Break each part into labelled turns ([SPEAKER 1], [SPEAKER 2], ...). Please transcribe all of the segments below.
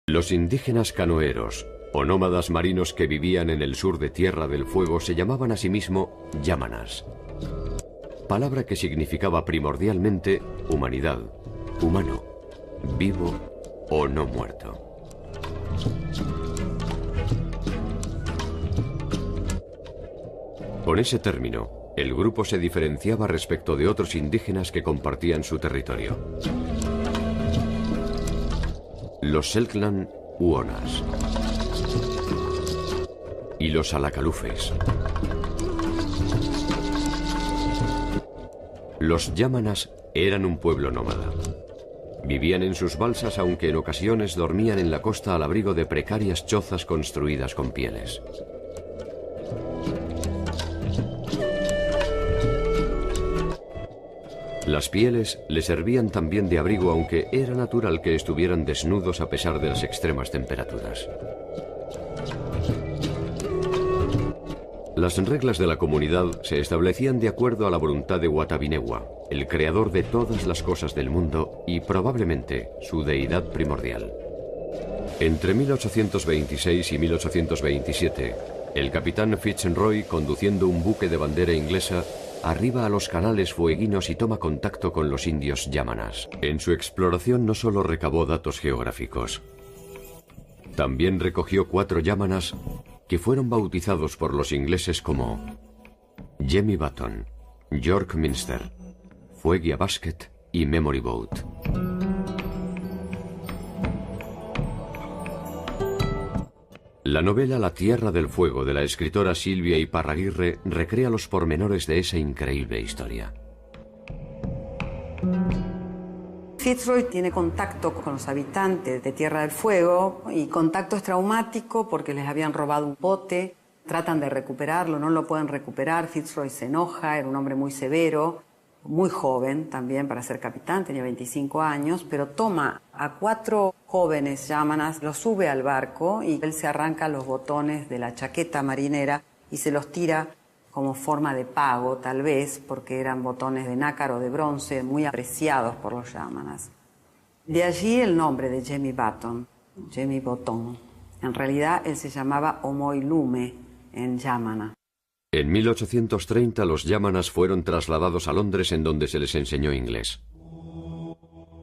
[SPEAKER 1] Los indígenas canoeros, o nómadas marinos que vivían en el sur de Tierra del Fuego, se llamaban a sí mismos yámanas, palabra que significaba primordialmente humanidad, humano, vivo o no muerto. Con ese término, el grupo se diferenciaba respecto de otros indígenas que compartían su territorio. Los Selknam Uonas y los Alacalufes. Los yámanas eran un pueblo nómada. Vivían en sus balsas, aunque en ocasiones dormían en la costa al abrigo de precarias chozas construidas con pieles. Las pieles les servían también de abrigo, aunque era natural que estuvieran desnudos a pesar de las extremas temperaturas. Las reglas de la comunidad se establecían de acuerdo a la voluntad de Watabinewa, el creador de todas las cosas del mundo y probablemente su deidad primordial. Entre 1826 y 1827, el capitán Fitzroy, conduciendo un buque de bandera inglesa, arriba a los canales fueguinos y toma contacto con los indios yámanas. En su exploración no solo recabó datos geográficos, también recogió 4 yámanas que fueron bautizados por los ingleses como Jemmy Button, York Minster, Fuegia Basket y Memory Boat. La novela La Tierra del Fuego de la escritora Silvia Iparraguirre recrea los pormenores de esa increíble historia.
[SPEAKER 2] Fitzroy tiene contacto con los habitantes de Tierra del Fuego y contacto es traumático porque les habían robado un bote, tratan de recuperarlo, no lo pueden recuperar, Fitzroy se enoja, era un hombre muy severo, muy joven también para ser capitán, tenía 25 años, pero toma a 4 jóvenes yámanas, los sube al barco y él se arranca los botones de la chaqueta marinera y se los tira como forma de pago, tal vez, porque eran botones de nácar o de bronce muy apreciados por los yámanas. De allí el nombre de Jemmy Button, Jemmy Botón. En realidad él se llamaba Omoilume en yámana.
[SPEAKER 1] En 1830 los yámanas fueron trasladados a Londres, en donde se les enseñó inglés.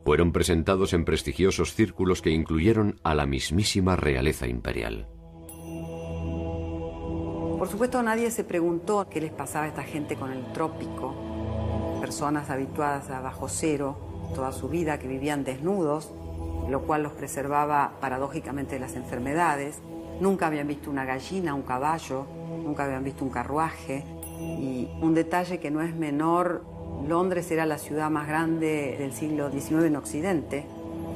[SPEAKER 1] Fueron presentados en prestigiosos círculos que incluyeron a la mismísima realeza imperial.
[SPEAKER 2] Por supuesto, nadie se preguntó qué les pasaba a esta gente con el trópico. Personas habituadas a bajo cero toda su vida, que vivían desnudos, lo cual los preservaba paradójicamente de las enfermedades. Nunca habían visto una gallina, un caballo, nunca habían visto un carruaje. Y un detalle que no es menor, Londres era la ciudad más grande del siglo XIX en Occidente.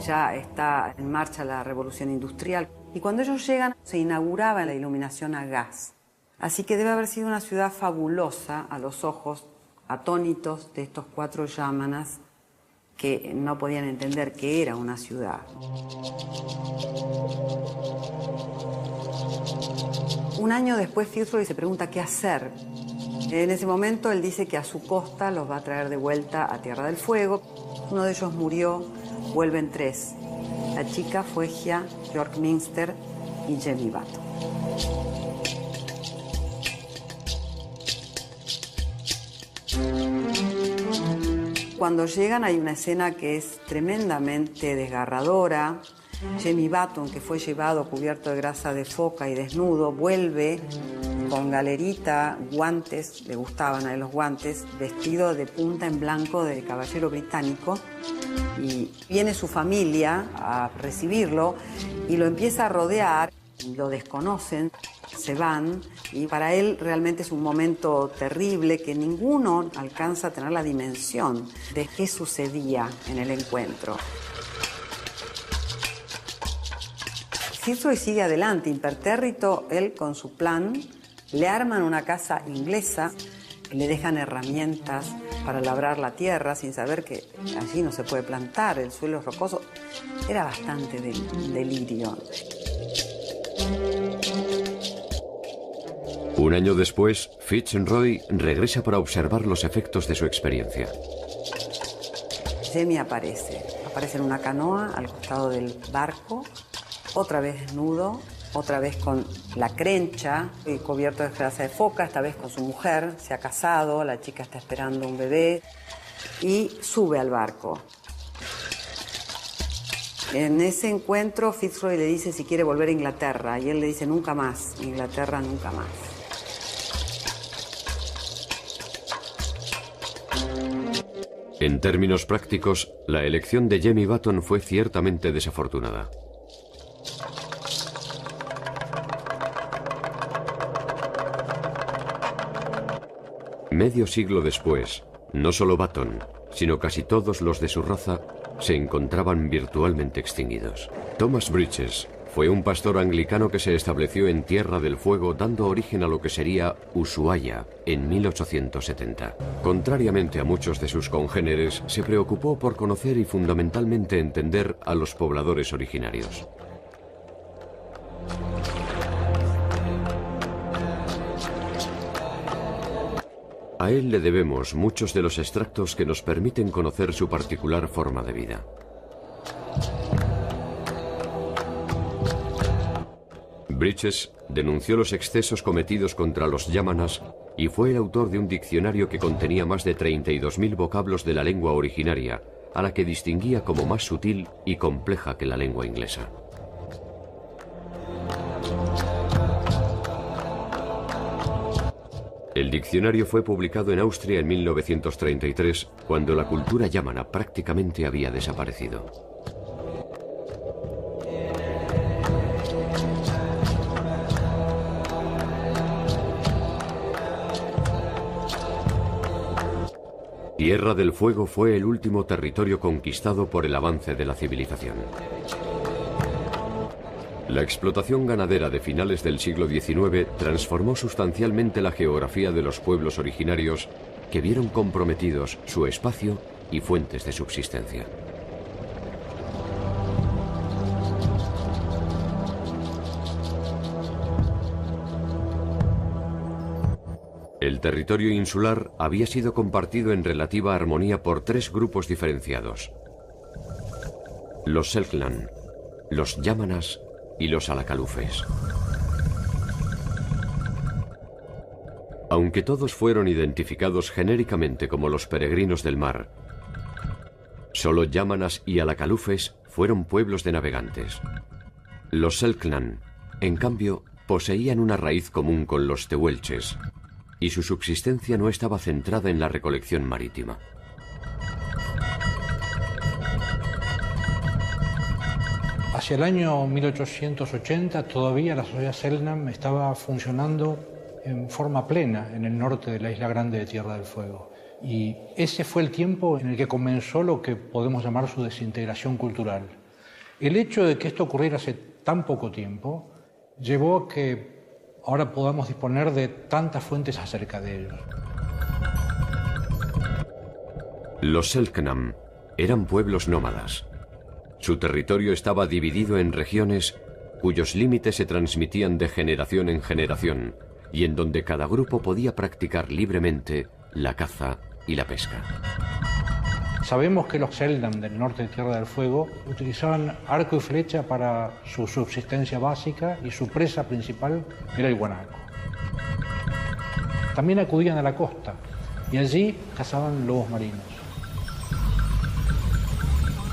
[SPEAKER 2] Ya está en marcha la revolución industrial. Y cuando ellos llegan, se inauguraba la iluminación a gas. Así que debe haber sido una ciudad fabulosa a los ojos atónitos de estos 4 yámanas que no podían entender que era una ciudad. Un año después Fitzroy se pregunta qué hacer. En ese momento él dice que a su costa los va a traer de vuelta a Tierra del Fuego. Uno de ellos murió, vuelven 3. La chica Fuegia, York Minster y Jemmy Button. Cuando llegan hay una escena que es tremendamente desgarradora. Jemmy Button, que fue llevado cubierto de grasa de foca y desnudo, vuelve con galerita, guantes, le gustaban a él los guantes, vestido de punta en blanco de caballero británico, y viene su familia a recibirlo y lo empieza a rodear, lo desconocen, se van, y para él realmente es un momento terrible que ninguno alcanza a tener la dimensión de qué sucedía en el encuentro. Fitzroy sigue adelante, impertérrito, él con su plan, le arman una casa inglesa, le dejan herramientas para labrar la tierra sin saber que allí no se puede plantar, el suelo es rocoso. Era bastante delirio.
[SPEAKER 1] Un año después, Fitzroy regresa para observar los efectos de su experiencia.
[SPEAKER 2] Jemmy aparece en una canoa al costado del barco otra vez desnudo, otra vez con la crencha y cubierto de grasa de foca, esta vez con su mujer, se ha casado, la chica está esperando un bebé y sube al barco. En ese encuentro Fitzroy le dice si quiere volver a Inglaterra y él le dice nunca más, Inglaterra nunca más.
[SPEAKER 1] En términos prácticos, la elección de Jemmy Button fue ciertamente desafortunada. Medio siglo después, no solo Button, sino casi todos los de su raza se encontraban virtualmente extinguidos. Thomas Bridges fue un pastor anglicano que se estableció en Tierra del Fuego, dando origen a lo que sería Ushuaia en 1870. Contrariamente a muchos de sus congéneres, se preocupó por conocer y fundamentalmente entender a los pobladores originarios. A él le debemos muchos de los extractos que nos permiten conocer su particular forma de vida. Bridges denunció los excesos cometidos contra los yámanas y fue el autor de un diccionario que contenía más de 32.000 vocablos de la lengua originaria, a la que distinguía como más sutil y compleja que la lengua inglesa. El diccionario fue publicado en Austria en 1933, cuando la cultura yámana prácticamente había desaparecido. Tierra del Fuego fue el último territorio conquistado por el avance de la civilización. La explotación ganadera de finales del siglo XIX transformó sustancialmente la geografía de los pueblos originarios, que vieron comprometidos su espacio y fuentes de subsistencia. El territorio insular había sido compartido en relativa armonía por tres grupos diferenciados: los Selknam, los Yámanas y los Alacalufes. Aunque todos fueron identificados genéricamente como los peregrinos del mar, solo Yámanas y Alacalufes fueron pueblos de navegantes. Los Selknam, en cambio, poseían una raíz común con los tehuelches, y su subsistencia no estaba centrada en la recolección marítima.
[SPEAKER 3] Hacia el año 1880 todavía la sociedad Selknam estaba funcionando en forma plena en el norte de la isla grande de Tierra del Fuego. Y ese fue el tiempo en el que comenzó lo que podemos llamar su desintegración cultural. El hecho de que esto ocurriera hace tan poco tiempo llevó a que ahora podamos disponer de tantas fuentes acerca de ellos.
[SPEAKER 1] Los Selknam eran pueblos nómadas. Su territorio estaba dividido en regiones cuyos límites se transmitían de generación en generación y en donde cada grupo podía practicar libremente la caza y la pesca.
[SPEAKER 3] Sabemos que los Selknam del norte de Tierra del Fuego utilizaban arco y flecha para su subsistencia básica y su presa principal era el guanaco. También acudían a la costa y allí cazaban lobos marinos.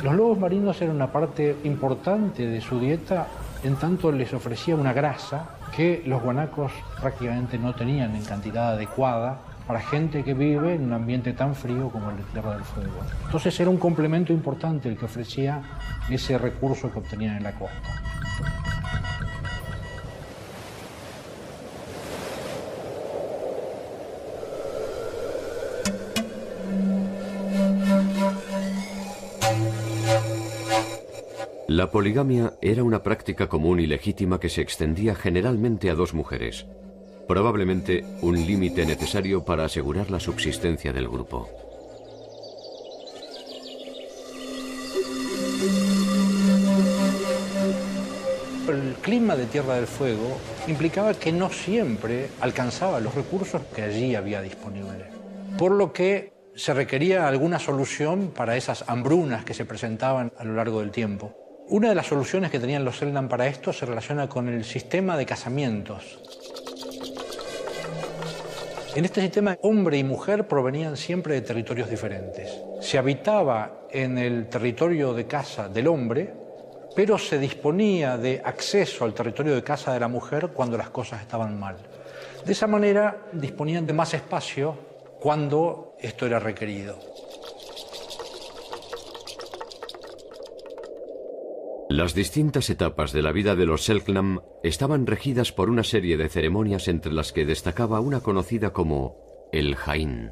[SPEAKER 3] Los lobos marinos eran una parte importante de su dieta, en tanto les ofrecía una grasa que los guanacos prácticamente no tenían en cantidad adecuada para gente que vive en un ambiente tan frío como el de Tierra del Fuego. Entonces era un complemento importante el que ofrecía ese recurso que obtenían en la costa.
[SPEAKER 1] La poligamia era una práctica común y legítima que se extendía generalmente a dos mujeres, probablemente un límite necesario para asegurar la subsistencia del grupo.
[SPEAKER 3] El clima de Tierra del Fuego implicaba que no siempre alcanzaba los recursos que allí había disponibles, por lo que se requería alguna solución para esas hambrunas que se presentaban a lo largo del tiempo. Una de las soluciones que tenían los Selknam para esto se relaciona con el sistema de casamientos. En este sistema, hombre y mujer provenían siempre de territorios diferentes. Se habitaba en el territorio de casa del hombre, pero se disponía de acceso al territorio de casa de la mujer cuando las cosas estaban mal. De esa manera disponían de más espacio cuando esto era requerido.
[SPEAKER 1] Las distintas etapas de la vida de los Selknam estaban regidas por una serie de ceremonias entre las que destacaba una conocida como el Jain.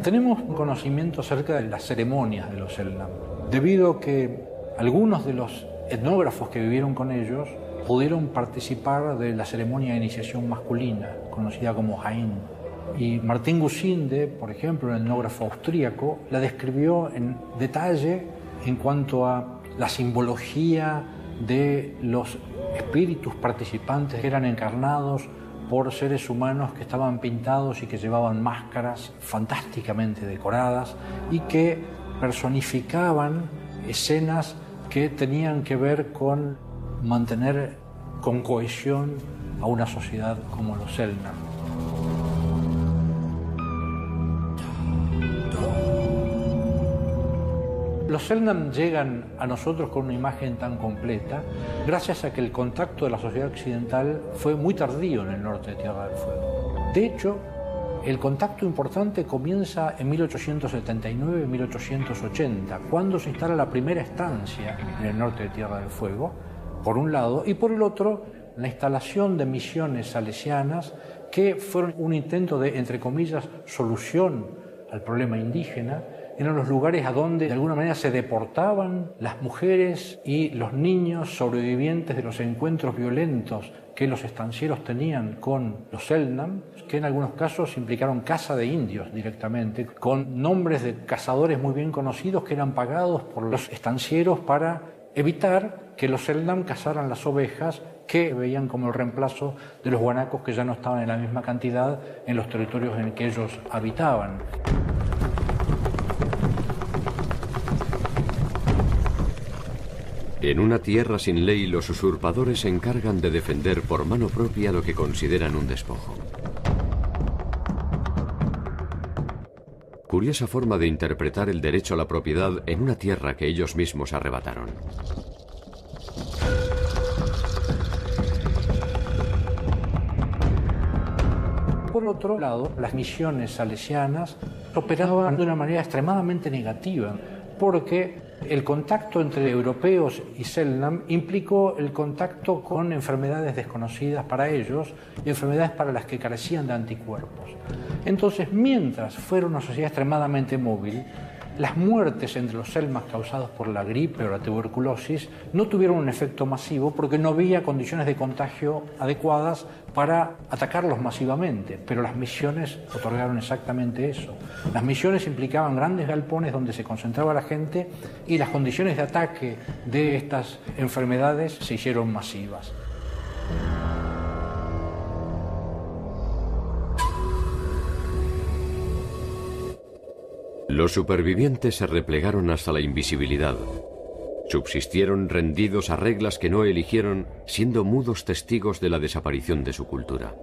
[SPEAKER 3] Tenemos conocimiento acerca de las ceremonias de los Selknam, debido a que algunos de los etnógrafos que vivieron con ellos pudieron participar de la ceremonia de iniciación masculina, conocida como Jain. Y Martín Gusinde, por ejemplo, un etnógrafo austríaco, la describió en detalle en cuanto a la simbología de los espíritus participantes que eran encarnados por seres humanos que estaban pintados y que llevaban máscaras fantásticamente decoradas y que personificaban escenas que tenían que ver con mantener con cohesión a una sociedad como los Selknam. Los Selknam llegan a nosotros con una imagen tan completa gracias a que el contacto de la sociedad occidental fue muy tardío en el norte de Tierra del Fuego. De hecho, el contacto importante comienza en 1879-1880, cuando se instala la primera estancia en el norte de Tierra del Fuego, por un lado, y por el otro, la instalación de misiones salesianas que fueron un intento de, entre comillas, solución al problema indígena. Eran los lugares a donde de alguna manera se deportaban las mujeres y los niños sobrevivientes de los encuentros violentos que los estancieros tenían con los Selknam, que en algunos casos implicaron caza de indios directamente, con nombres de cazadores muy bien conocidos que eran pagados por los estancieros para evitar que los Selknam cazaran las ovejas que veían como el reemplazo de los guanacos que ya no estaban en la misma cantidad en los territorios en que ellos habitaban.
[SPEAKER 1] En una tierra sin ley, los usurpadores se encargan de defender por mano propia lo que consideran un despojo. Curiosa forma de interpretar el derecho a la propiedad en una tierra que ellos mismos arrebataron.
[SPEAKER 3] Por otro lado, las misiones salesianas operaban de una manera extremadamente negativa, porque el contacto entre europeos y Selknam implicó el contacto con enfermedades desconocidas para ellos y enfermedades para las que carecían de anticuerpos. Entonces, mientras fuera una sociedad extremadamente móvil, las muertes entre los Selknam causadas por la gripe o la tuberculosis no tuvieron un efecto masivo porque no había condiciones de contagio adecuadas para atacarlos masivamente, pero las misiones otorgaron exactamente eso. Las misiones implicaban grandes galpones donde se concentraba la gente y las condiciones de ataque de estas enfermedades se hicieron masivas.
[SPEAKER 1] Los supervivientes se replegaron hasta la invisibilidad. Subsistieron rendidos a reglas que no eligieron, siendo mudos testigos de la desaparición de su cultura.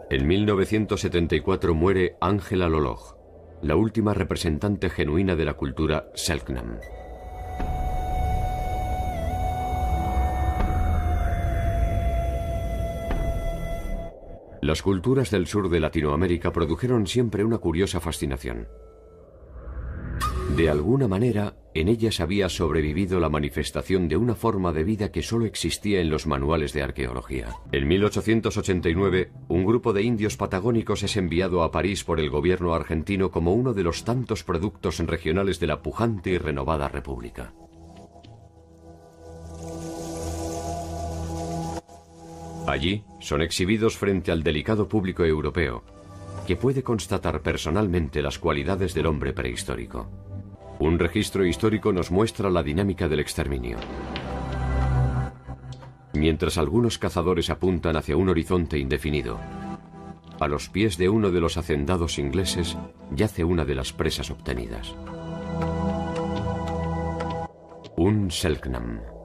[SPEAKER 1] En 1974 muere Ángela Loloj, la última representante genuina de la cultura Selknam. Las culturas del sur de Latinoamérica produjeron siempre una curiosa fascinación. De alguna manera, en ellas había sobrevivido la manifestación de una forma de vida que solo existía en los manuales de arqueología. En 1889, un grupo de indios patagónicos es enviado a París por el gobierno argentino como uno de los tantos productos regionales de la pujante y renovada república. Allí son exhibidos frente al delicado público europeo, que puede constatar personalmente las cualidades del hombre prehistórico. Un registro histórico nos muestra la dinámica del exterminio. Mientras algunos cazadores apuntan hacia un horizonte indefinido, a los pies de uno de los hacendados ingleses yace una de las presas obtenidas. Un Selknam.